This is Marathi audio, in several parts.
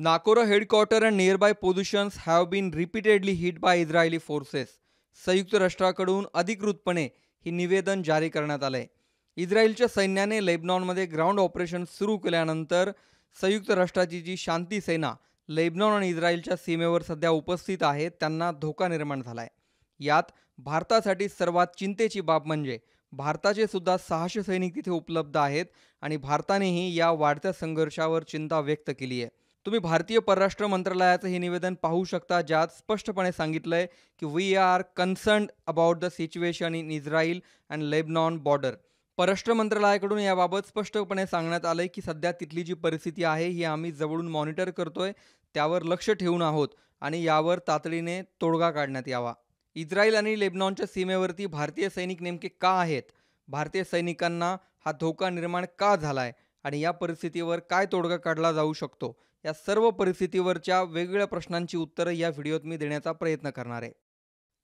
Nakora headquarters and nearby positions have been repeatedly hit by Israeli forces. संयुक्त राष्ट्राकडून अधिकृतपणे ही निवेदन जारी करण्यात आले. इस्रायलच्या सैन्याने लेबनॉनमध्ये ग्राउंड ऑपरेशन सुरू केल्यानंतर संयुक्त राष्ट्राची जी शांती सेना लेबनॉन आणि इस्रायलच्या सीमेवर सध्या उपस्थित आहे त्यांना धोका निर्माण झाला आहे. यात भारतासाठी सर्वात चिंतेची बाब म्हणजे भारताचे सुद्धा 600 सैनिक तिथे उपलब्ध आहेत आणि भारतानेही या वाढत्या संघर्षावर चिंता व्यक्त केली आहे. तुम्ही भारतीय परराष्ट्र मंत्रालयाचं हे निवेदन पाहू शकता, ज्यात स्पष्टपणे सांगितलंय की we are concerned about the situation in Israel and Lebanon border. परराष्ट्र मंत्रालयाकडून याबाबत स्पष्टपणे सांगण्यात आलंय की सध्या तिथली जी परिस्थिती आहे ही आम्ही जवळून मॉनिटर करतोय, त्यावर लक्ष ठेवून आहोत आणि यावर तातडीने तोडगा काढण्यात यावा. इस्रायल आणि लेबनॉनच्या सीमेवरती भारतीय सैनिक नेमके का आहेत, भारतीय सैनिकांना हा धोका निर्माण का झालाय आणि या परिस्थितीवर काय तोडगा काढला जाऊ शकतो, या सर्व परिस्थितीवरच्या वेगवेगळ्या प्रश्नांची उत्तरं या व्हिडिओत मी देण्याचा प्रयत्न करणार आहे.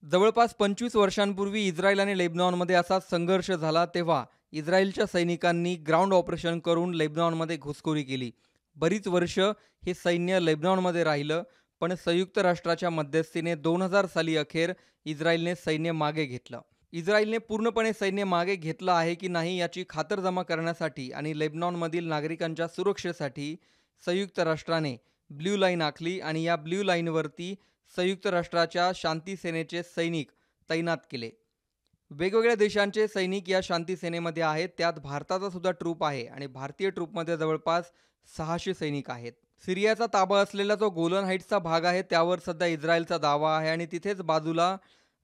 जवळपास 25 वर्षांपूर्वी इस्रायल आणि लेबनॉनमध्ये असा संघर्ष झाला तेव्हा इस्रायलच्या सैनिकांनी ग्राउंड ऑपरेशन करून लेबनॉनमध्ये घुसखोरी केली. बरीच वर्ष हे सैन्य लेबनॉनमध्ये राहिलं, पण संयुक्त राष्ट्राच्या मध्यस्थीने 2000 साली अखेर इस्रायलने सैन्य मागे घेतलं. इस्रायलने पूर्णपणे सैन्य मागे घेतलं आहे की नाही याची खातरजमा करण्यासाठी आणि लेबनॉनमधील नागरिकांच्या सुरक्षेसाठी संयुक्त राष्ट्राने ब्ल्यू लाईन आखली आणि या ब्ल्यू लाईनवरती संयुक्त राष्ट्राच्या शांती सेनेचे सैनिक तैनात केले. वेगवेगळ्या देशांचे सैनिक या शांती सेनेमध्ये आहेत, त्यात भारताचा सुद्धा ट्रूप आहे आणि भारतीय ट्रूपमध्ये जवळपास 600 सैनिक आहेत. सिरियाचा ताबा असलेला जो गोलन हाईट्सचा भाग आहे त्यावर सध्या इस्रायलचा दावा आहे आणि तिथेच बाजूला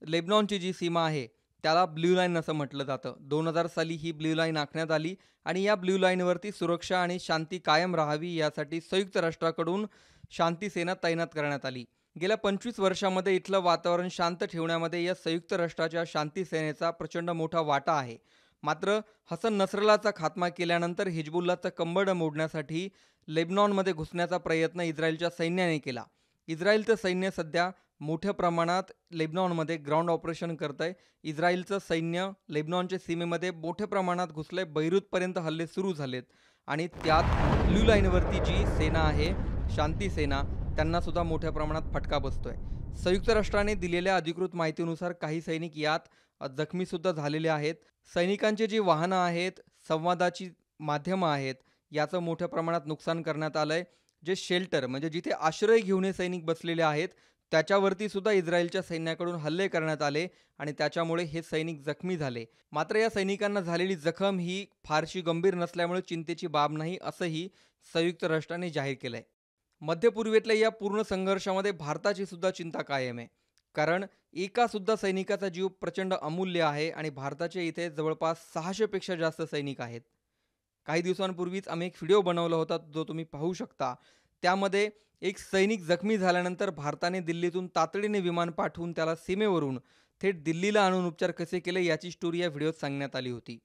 लेबनॉनची जी सीमा आहे त्याला ब्ल्यू लाईन असं म्हटलं जातं. 2000 साली ही ब्ल्यू लाईन आखण्यात आली आणि या ब्ल्यू लाईनवरती सुरक्षा आणि शांती कायम राहावी यासाठी संयुक्त राष्ट्राकडून शांती सेना तैनात करण्यात आली. गेल्या 25 वर्षामध्ये इथलं वातावरण शांत ठेवण्यामध्ये या संयुक्त राष्ट्राच्या शांती सेनेचा प्रचंड मोठा वाटा आहे. मात्र हसन नसरल्लाचा खात्मा केल्यानंतर हिजबुल्लाचं कंबरड मोडण्यासाठी लेबनॉनमध्ये घुसण्याचा प्रयत्न इस्रायलच्या सैन्याने केला. इस्रायलचं सैन्य सध्या मोठ्या प्रमाणात लेबनॉनमध्ये ग्राउंड ऑपरेशन करत आहे. इस्रायलचं सैन्य लेबनॉनच्या सीमेमध्ये मोठ्या प्रमाणात घुसलंय. बैरूतपर्यंत हल्ले सुरू झालेत आणि त्यात ब्ल्यू लाईनवरती जी सेना आहे शांती सेना त्यांना सुद्धा मोठ्या प्रमाणात फटका बसतोय. संयुक्त राष्ट्राने दिलेल्या अधिकृत माहितीनुसार काही सैनिक यात जखमीसुद्धा झालेले आहेत. सैनिकांची जी वाहनं आहेत, संवादाची माध्यमं आहेत, याचं मोठ्या प्रमाणात नुकसान करण्यात आलं आहे. जे शेल्टर म्हणजे जिथे आश्रय घेऊन हे सैनिक बसलेले आहेत त्याच्यावरती सुद्धा इस्रायलच्या सैन्याकडून हल्ले करण्यात आले आणि त्याच्यामुळे हे सैनिक जखमी झाले. मात्र या सैनिकांना झालेली जखम ही फारशी गंभीर नसल्यामुळे चिंतेची बाब नाही असंही संयुक्त राष्ट्राने जाहीर केलं आहे. मध्य पूर्वेतल्या या पूर्ण संघर्षामध्ये भारताची सुद्धा चिंता कायम आहे, कारण एका सुद्धा सैनिकाचा जीव प्रचंड अमूल्य आहे आणि भारताचे इथे जवळपास 600 पेक्षा जास्त सैनिक आहेत. काही दिवसांपूर्वीच आम्ही एक व्हिडिओ बनवला होता जो तुम्ही पाहू शकता. त्यामध्ये एक सैनिक जखमी झाल्यानंतर भारताने दिल्लीतून तातडीने विमान पाठवून त्याला सीमेवरून थेट दिल्लीला आणून उपचार कसे केले याची स्टोरी या व्हिडिओत सांगण्यात आली होती.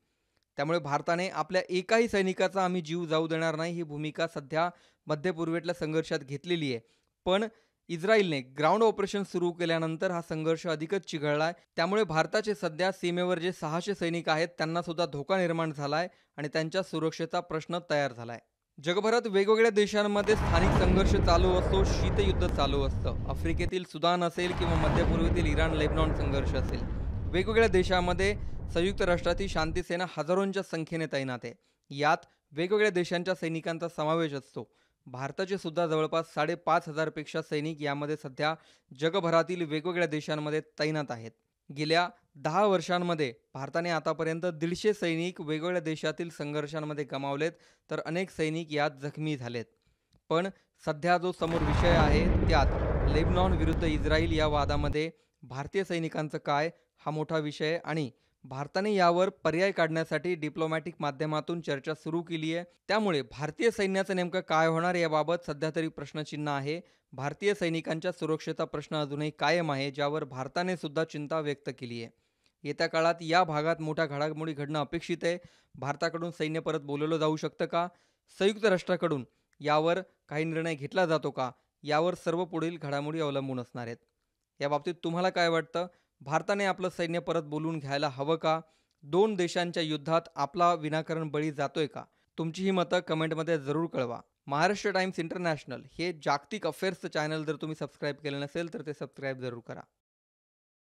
त्यामुळे भारताने आपल्या एकाही सैनिकाचा आम्ही जीव जाऊ देणार नाही ही भूमिका सध्या मध्य पूर्वेतल्या संघर्षात घेतलेली आहे. पण इस्रायलने ग्राउंड ऑपरेशन सुरू केल्यानंतर हा संघर्ष अधिकच चिघळला आहे. त्यामुळे भारताचे सध्या सीमेवर जे 600 सैनिक आहेत त्यांना सुद्धा धोका निर्माण झाला आहे आणि त्यांच्या सुरक्षेचा प्रश्न तयार झाला आहे. जगभरात वेगवेगळ्या देशांमध्ये स्थानिक संघर्ष चालू असतो, शीतयुद्ध चालू असतं. आफ्रिकेतील सुदान असेल किंवा मध्य पूर्वेतील इराण लेबनॉन संघर्ष असेल, वेगवेगळ्या देशांमध्ये संयुक्त राष्ट्राची शांती सेना हजारोंच्या संख्येने तैनात आहे. यात वेगवेगळ्या देशांच्या सैनिकांचा समावेश असतो. भारताचे सुद्धा जवळपास 5,500 पेक्षा सैनिक यामध्ये सध्या जगभरातील वेगवेगळ्या देशांमध्ये तैनात आहेत. गेल्या 10 वर्षांमध्ये भारताने आतापर्यंत 150 सैनिक वेगवेगळ्या देशातील संघर्षांमध्ये गमावलेत, तर अनेक सैनिक यात जखमी झालेत. पण सध्या जो समोर विषय आहे त्यात लेबनॉन विरुद्ध इस्रायल या वादामध्ये भारतीय सैनिकांचं काय हा मोठा विषय आहे आणि भारताने यावर पर्याय काढण्यासाठी डिप्लोमॅटिक माध्यमातून चर्चा सुरू केली आहे. त्यामुळे भारतीय सैन्याचं नेमकं काय होणार याबाबत सध्या तरी प्रश्नचिन्ह आहे. भारतीय सैनिकांच्या सुरक्षेचा प्रश्न अजूनही कायम आहे, ज्यावर भारताने सुद्धा चिंता व्यक्त केली आहे. येत्या काळात या भागात मोठ्या घडामोडी घडणं अपेक्षित आहे. भारताकडून सैन्य परत बोलवलं जाऊ शकतं का, संयुक्त राष्ट्राकडून यावर काही निर्णय घेतला जातो का, यावर सर्व पुढील घडामोडी अवलंबून असणार आहेत. याबाबतीत तुम्हाला काय वाटतं? भारताने आपलं सैन्य परत बोलवून घ्यायला हवं का? 2 देशांच्या युद्धात आपला विनाकारण बळी जातोय का? तुमची ही मतं कमेंटमध्ये जरूर कळवा. महाराष्ट्र टाइम्स इंटरनॅशनल हे जागतिक अफेअर्सचं चॅनल जर तुम्ही सबस्क्राईब केलं नसेल तर ते सबस्क्राईब जरूर करा.